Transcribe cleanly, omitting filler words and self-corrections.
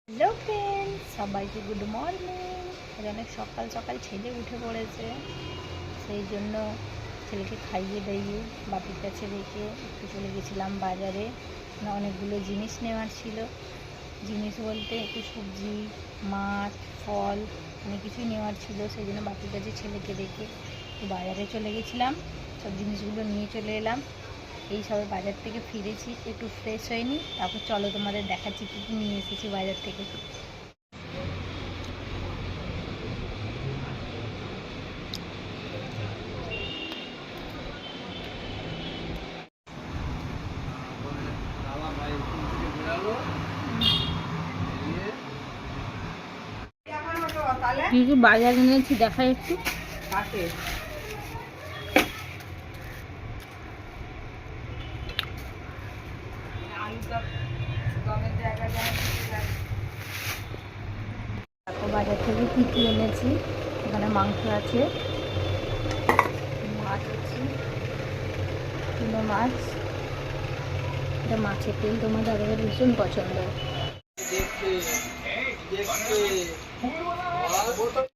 Hello friends, সবাইকে good morning. অনেক সকাল সকাল ছেলে উঠে পড়েছে, সেই জন্য ছেলেকে খাইয়ে দাইয়ে বাপির কাছে রেখে একটু চলে গেছিলাম বাজারে। অনেকগুলো জিনিস নেওয়ার ছিল। জিনিস বলতে একটু সবজি, মাছ, ফল, অনেক কিছুই নেওয়ার ছিল। সেই জন্য বাপির কাছে ছেলেকে রেখে বাজারে চলে গেছিলাম। সব জিনিসগুলো নিয়ে চলে এলাম। এই সবে বাজার থেকে ফিরেছি, একটু ফ্রেশ হয়নি। তারপর চলো তোমাদের দেখাচ্ছি কী কী নিয়ে এসেছি বাজার থেকে। কি কি বাজার এনেছি দেখাই একটু। বাজার থেকে কী কী এনেছি, এখানে মাংস আছে, মাছ আছে, চুনো মাছ, এটা মাছের তেল, তোমার দাদাদের ভীষণ পছন্দ।